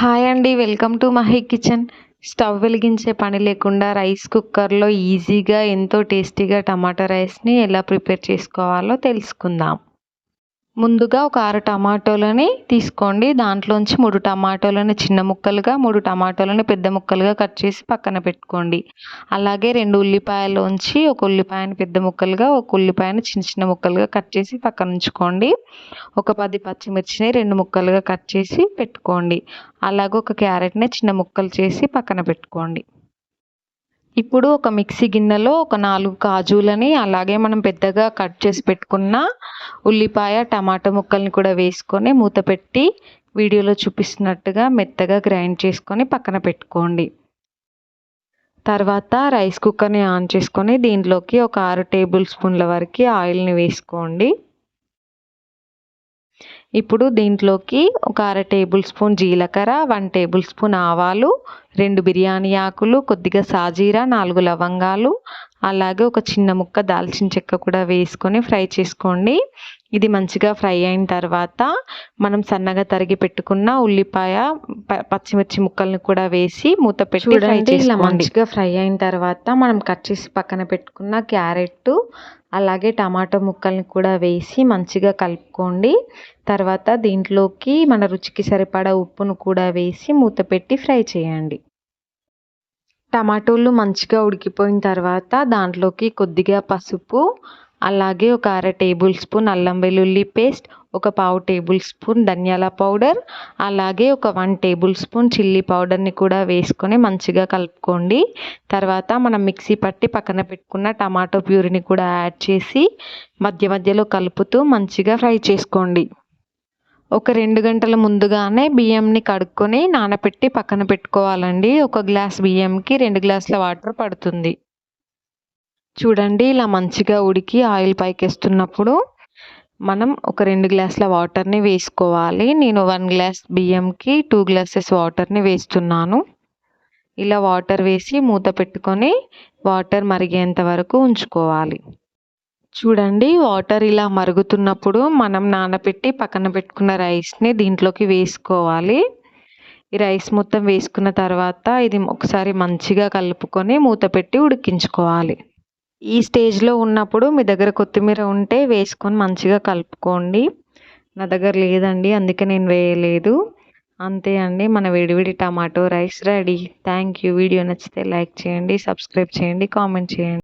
Hi అండి. Welcome to Mahi kitchen. Stove వెలిగించే పని లేకుండా రైస్ కుక్కర్‌లో ఈజీగా ఎంతో టేస్టీగా టమాటా రైస్‌ని ఎలా ప్రిపేర్ చేసుకోవాలో తెలుసుకుందాం. ముందుగా ఒక 6 టమాటోలని తీసుకోండి. దాంట్లోంచి 3 టమాటోలని చిన్న ముక్కలుగా, 3 టమాటోలని పెద్ద ముక్కలుగా కట్ చేసి పక్కన పెట్టుకోండి. అలాగే 2 ఉల్లిపాయలోంచి ఒక ఉల్లిపాయని పెద్ద ముక్కలుగా, ఒక ఉల్లిపాయని చిన్న చిన్న ముక్కలుగా కట్ చేసి పక్కన ఉంచుకోండి. ఒక 10 పచ్చిమిర్చిని 2 ముక్కలుగా కట్ చేసి పెట్టుకోండి. అలాగే ఒక క్యారెట్‌ని చిన్న ముక్కలు చేసి పక్కన పెట్టుకోండి. ఇప్పుడు ఒక మిక్సీ గిన్నెలో ఒక 4 కాజులని, అలాగే మనం పెద్దగా కట్ చేసి పెట్టుకున్న ఉల్లిపాయ, టమాటా ముక్కల్ని కూడా వేసుకొని మూత పెట్టి వీడియోలో చూపిస్తున్నట్టుగా మెత్తగా గ్రైండ్ చేసుకొని పక్కన పెట్టుకోండి. తర్వాత రైస్ కుక్కర్‌ని ఆన్ చేసుకొని దీంట్లోకి ఒక 6 టేబుల్ స్పూన్ల వరకు ఆయిల్‌ని వేసుకోండి. ఇప్పుడు దీంట్లోకి ఒక అర టేబుల్ స్పూన్ జీలకర్ర, 1 టేబుల్ స్పూన్ ఆవాలు, 2 బిర్యానీ ఆకులు, కొద్దిగా సాజీరా, 4 లవంగాలు, అలాగే ఒక చిన్న ముక్క దాల్చిన చెక్క కూడా వేసుకొని ఫ్రై చేసుకోండి. ఇది మంచిగా ఫ్రై అయిన తర్వాత మనం సన్నగా తరిగి పెట్టుకున్న ఉల్లిపాయ, పచ్చిమిర్చి ముక్కల్ని కూడా వేసి మూత పెట్టి ఫ్రై చేసుకోండి. ఇలా మంచిగా ఫ్రై అయిన తర్వాత మనం కట్ చేసి పక్కన పెట్టుకున్న క్యారెట్, అలాగే టమాటో ముక్కల్ని కూడా వేసి మంచిగా కలుపుకోండి. తర్వాత దీంట్లోకి మన రుచికి సరిపడా ఉప్పును కూడా వేసి మూత పెట్టి ఫ్రై చేయండి. టమాటోలు మంచిగా ఉడికిపోయిన తర్వాత దాంట్లోకి కొద్దిగా పసుపు, అలాగే ఒక అర టేబుల్ స్పూన్ అల్లం వెల్లుల్లి పేస్ట్, ఒక పావు టేబుల్ స్పూన్ ధనియాల పౌడర్, అలాగే ఒక 1 టేబుల్ స్పూన్ చిల్లీ పౌడర్ని కూడా వేసుకొని మంచిగా కలుపుకోండి. తర్వాత మనం మిక్సీ పట్టి పక్కన పెట్టుకున్న టమాటో ప్యూరీని కూడా యాడ్ చేసి మధ్య మధ్యలో కలుపుతూ మంచిగా ఫ్రై చేసుకోండి. ఒక 2 గంటల ముందుగానే బియ్యంని కడుక్కొని నానబెట్టి పక్కన పెట్టుకోవాలండి. ఒక గ్లాస్ బియ్యంకి 2 గ్లాసుల వాటర్ పడుతుంది. చూడండి, ఇలా మంచిగా ఉడికి ఆయిల్ పైకెస్తున్నప్పుడు మనం ఒక 2 గ్లాసుల వాటర్‌ని వేసుకోవాలి. నేను 1 గ్లాస్ బియ్యంకి 2 గ్లాసెస్ వాటర్‌ని వేస్తున్నాను. ఇలా వాటర్ వేసి మూత పెట్టుకొని వాటర్ మరిగేంత వరకు ఉంచుకోవాలి. చూడండి, వాటర్ ఇలా మరుగుతున్నప్పుడు మనం నానబెట్టి పక్కన పెట్టుకున్న రైస్‌ని దీంట్లోకి వేసుకోవాలి. ఈ రైస్ మొత్తం వేసుకున్న తర్వాత ఇది ఒకసారి మంచిగా కలుపుకొని మూత పెట్టి ఉడికించుకోవాలి. ఈ స్టేజ్‌లో ఉన్నప్పుడు మీ దగ్గర కొత్తిమీర ఉంటే వేసుకొని మంచిగా కలుపుకోండి. నా దగ్గర లేదండి, అందుకే నేను వేయలేదు. అంతే అండి, మన వేడివేడి tomato rice ready. Thank you. Video నచ్చితే లైక్ చేయండి, సబ్స్క్రైబ్ చేయండి, కామెంట్ చేయండి.